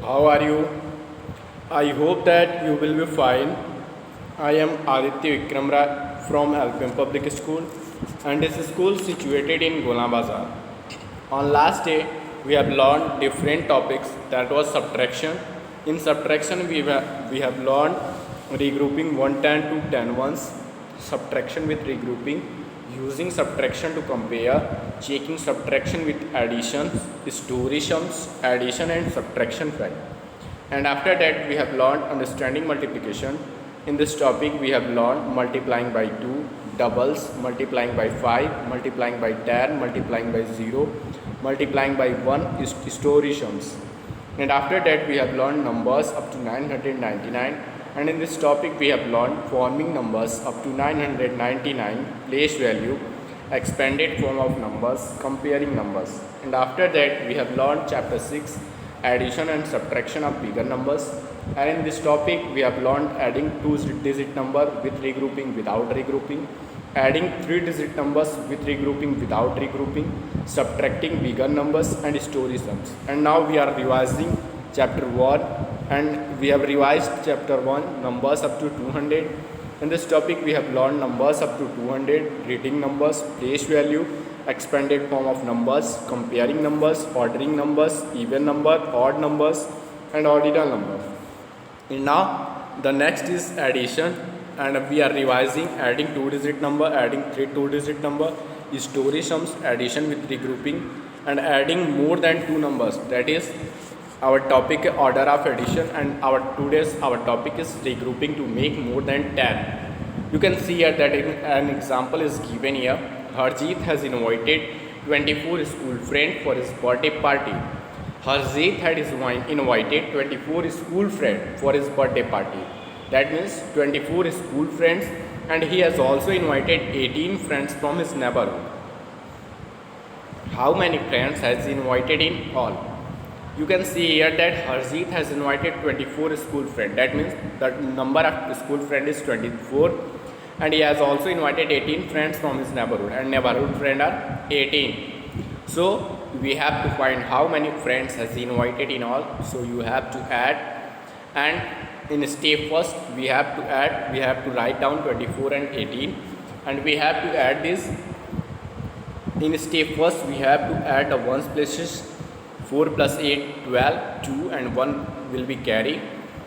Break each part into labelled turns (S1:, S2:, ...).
S1: How are you? I hope that you will be fine. I am Aditya Vikram Rai from Alpine Public School, and this school is situated in Gola Bazar. On last day, we have learned different topics, that was subtraction. In subtraction, we have learned regrouping 110 to 10 ones, subtraction with regrouping, using subtraction to compare, checking subtraction with addition, story sums, addition and subtraction fact. And after that, we have learned understanding multiplication. In this topic, we have learned multiplying by 2, doubles, multiplying by 5, multiplying by 10, multiplying by 0, multiplying by 1 is story sums. And after that, we have learned numbers up to 999. And in this topic, we have learned forming numbers up to 999, place value, expanded form of numbers, comparing numbers. And after that, we have learned chapter 6, addition and subtraction of bigger numbers. And in this topic, we have learned adding 2-digit number with regrouping without regrouping, adding 3-digit numbers with regrouping without regrouping, subtracting bigger numbers and story sums. And now we are revising chapter 1, and we have revised chapter 1 numbers up to 200. In this topic, we have learned numbers up to 200, reading numbers, place value, expanded form of numbers, comparing numbers, ordering numbers, even number, odd numbers and ordinal number. And now the next is addition, and we are revising adding 2-digit number, adding 2-digit number, story sums, addition with regrouping, and adding more than 2 numbers. That is our topic, order of addition, and our topic is regrouping to make more than 10. You can see here that an example is given here. Harjeet has invited 24 school friends for his birthday party. Harjeet had invited 24 school friends for his birthday party. That means 24 school friends, and he has also invited 18 friends from his neighborhood. How many friends has he invited in all? You can see here that Harjeet has invited 24 school friends. That means the number of school friends is 24, and he has also invited 18 friends from his neighborhood, and neighborhood friends are 18. So we have to find how many friends has he invited in all. So you have to add, and in step first we have to write down 24 and 18, and we have to add this. In step first we have to add the ones places. 4 plus 8, 12, 2 and 1 will be carry,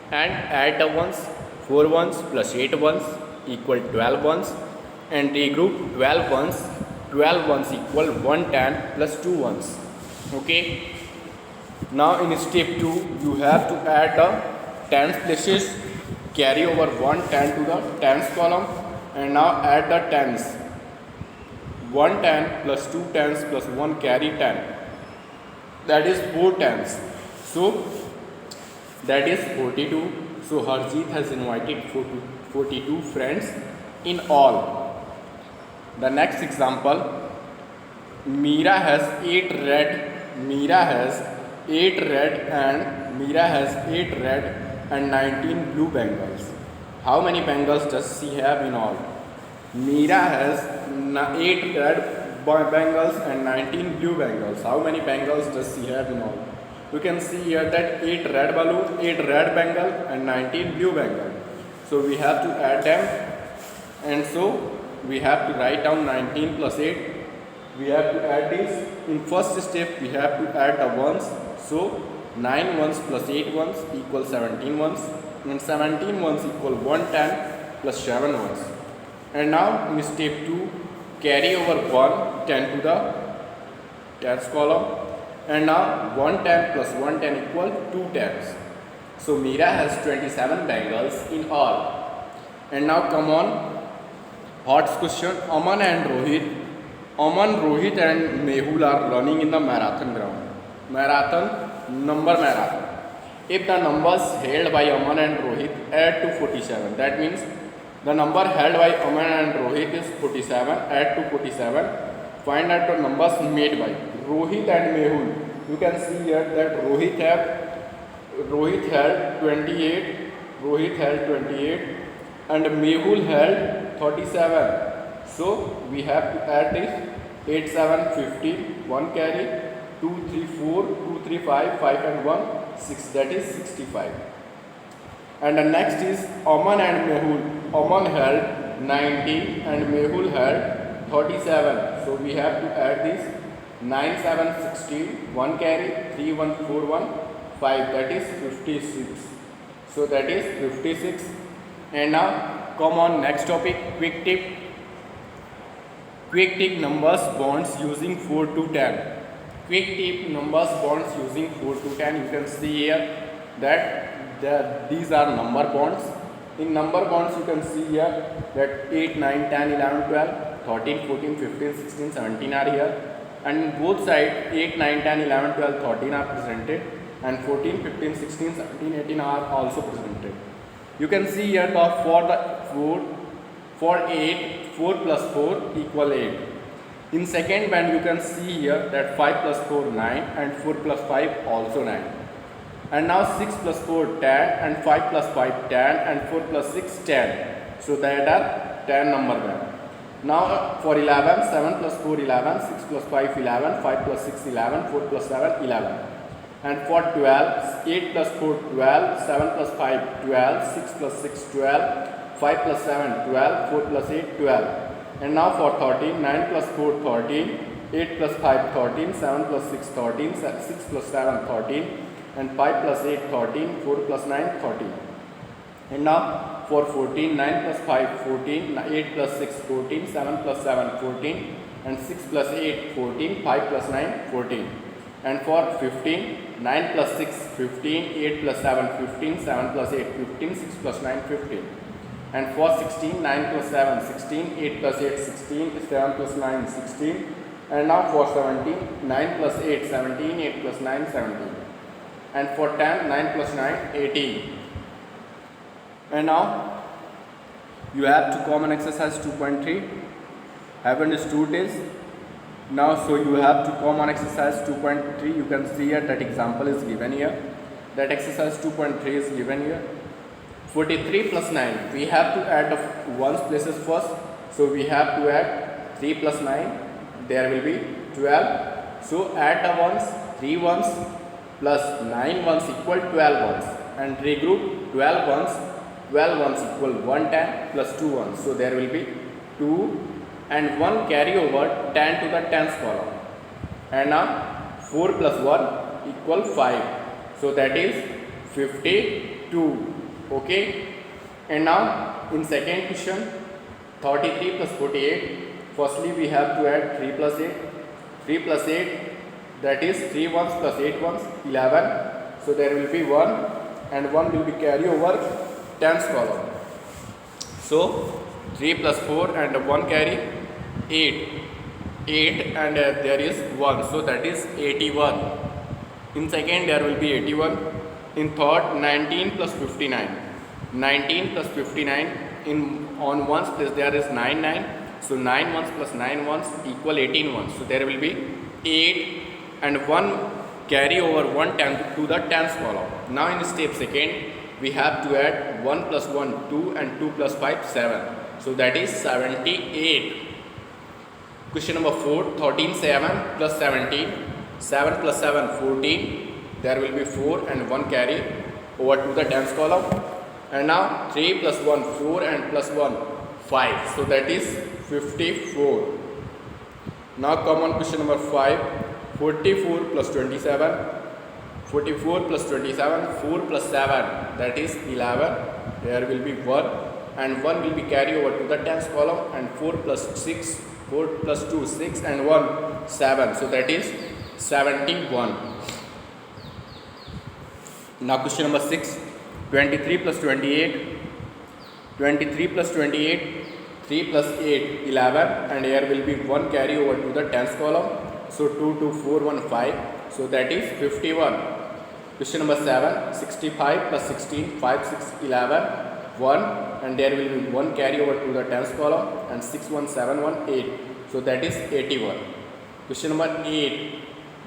S1: and add the ones. 4 ones plus 8 ones equal 12 ones, and regroup 12 ones. 12 ones equal 110 plus 2 ones. Okay. Now in step 2 you have to add the tens places, carry over 110 to the tens column, and now add the tens. 110 plus 2 tens plus 1 carry 10. That is 4 tens. So that is 42. So Harjeet has invited 42 friends in all. The next example, Meera has 8 red and 19 blue bangles. How many bangles does she have in all? Meera has 8 red bangles and 19 blue bangles. How many bangles does she have in all? You can see here that 8 red balloon, 8 red bangle and 19 blue bangle. So we have to add them, and so we have to write down 19 plus 8. We have to add this. In first step we have to add the ones. So 9 ones plus 8 ones equal 17 ones, and 17 ones equal 110 plus 7 ones. And now in step 2, carry over 1 10 to the tens column, and now 110 plus 110 equal 2 tens. So Meera has 27 bangles in all. And now come on, hot question. Aman, Rohit and Mehul are running in the marathon ground. Marathon. If the numbers held by Aman and Rohit add to 47, that means the number held by Aman and Rohit is 47. Add to 47. Find out the numbers made by Rohit and Mehul. You can see here that Rohit held 28. And Mehul held 37. So we have to add this. 8, 7, 15, 1 carry, 2, 3, 4, 2, 3, 5, 5 and 1, 6, that is 65. And the next is Aman and Mehul. Aman held 90 and Mehul held 37. So we have to add this 9, 7, 16, 1 carry, 3, 1, 4, 1, 5, that is 56. So that is 56. And now come on next topic, quick tip. Quick tip numbers bonds using 4 to 10. Quick tip numbers bonds using 4 to 10. You can see here that these are number bonds. In number bonds you can see here that 8, 9, 10, 11, 12, 13, 14, 15, 16, 17 are here. And in both sides 8, 9, 10, 11, 12, 13 are presented, and 14, 15, 16, 17, 18 are also presented. You can see here that for 8, 4 plus 4 equal 8. In second band you can see here that 5 plus 4 9 and 4 plus 5 also 9. And now 6 plus 4 10 and 5 plus 5 10 and 4 plus 6 10. So that are 10 number band. Now for 11, 7 plus 4 11, 6 plus 5 11, 5 plus 6 11, 4 plus 7 11. And for 12, 8 plus 4 12, 7 plus 5 12, 6 plus 6 12, 5 plus 7 12, 4 plus 8 12. And now for 13, 9 plus 4 13, 8 plus 5 13, 7 plus 6 13, 6 plus 7 13, and 5 plus 8 13, 4 plus 9 13. And now for 14, 9 plus 5 14, 8 plus 6 14, 7 plus 7 14, and 6 plus 8 14, 5 plus 9 14. And for 15, 9 plus 6 15, 8 plus 7 15, 7 plus 8 15, 6 plus 9 15. And for 16, 9 plus 7 16, 8 plus 8 16, 7 plus 9 16. And now for 17, 9 plus 8 17, 8 plus 9 17. And for 10, 9 plus 9 18. And now you have to common exercise 2.3. Haven't understood this? Now so you have to common exercise 2.3. You can see here that example is given here. That exercise 2.3 is given here. 43 plus 9. We have to add the ones places first. So we have to add 3 plus 9. There will be 12. So add the ones, 3 ones plus 9 ones equal 12 ones. And regroup 12 ones. 12 ones equal 110 plus 2 ones. So there will be 2 and 1 carry over 10 to the 10th column. And now 4 plus 1 equal 5. So that is 52. Okay. And now in second question, 33 plus 48. Firstly we have to add 3 plus 8. 3 plus 8, that is 3 ones plus 8 ones, 11. So there will be 1 and 1 will be carry over 10th column. So 3 plus 4 and 1 carry 8. 8 and there is 1. So that is 81. In second there will be 81. In third 19 plus 59. 19 plus 59. On ones place there is 9 9. So 9 ones plus 9 ones equal 18 ones. So there will be 8 and 1 carry over 1 10 to the 10th column. Now in step second we have to add 1 plus 1 2 and 2 plus 5 7. So that is 78. Question number 4, 13 7 plus 17. 7 plus 7 14. There will be 4 and 1 carry over to the 10th column. And now 3 plus 1 4 and plus 1 5. So that is 54. Now come on question number 5. 44 plus 27. 44 plus 27, 4 plus 7, that is 11. There will be 1 and 1 will be carried over to the 10th column, and 4 plus 6, 4 plus 2, 6 and 1, 7. So that is 71. Now question number 6, 23 plus 28. 23 plus 28, 3 plus 8, 11, and here will be 1 carry over to the 10th column. So 2, 2, 4, 1, 5. So that is 51. Question number 7, 65 plus 16, 5, 6, 11, 1, and there will be 1 carry over to the 10th column, and 6, 1, 7, 1, 8. So that is 81. Question number 8,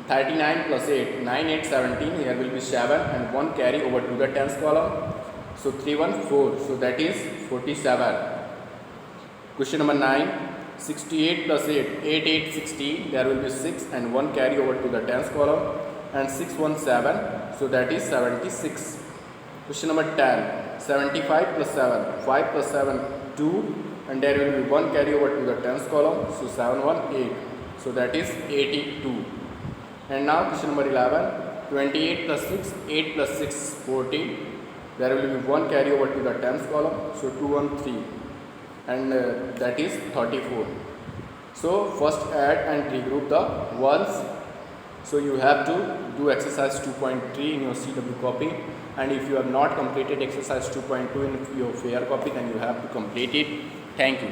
S1: 39 plus 8, 9, 8, 17, here will be 7 and 1 carry over to the 10th column. So 3, 1, 4, so that is 47. Question number 9, 68 plus 8, 8, 8, 16, there will be 6 and 1 carry over to the 10th column. and 6 1 7, so that is 76. Question number 10, 75 plus 7, 5 plus 7 2, and there will be 1 carry over to the tens column, so 7 1 8, so that is 82. And now question number 11, 28 plus 6, 8 plus 6 14, there will be 1 carry over to the tens column, so 2 1 3, and that is 34. So first add and regroup the ones. So you have to do exercise 2.3 in your CW copy, and if you have not completed exercise 2.2 in your fair copy, then you have to complete it. Thank you.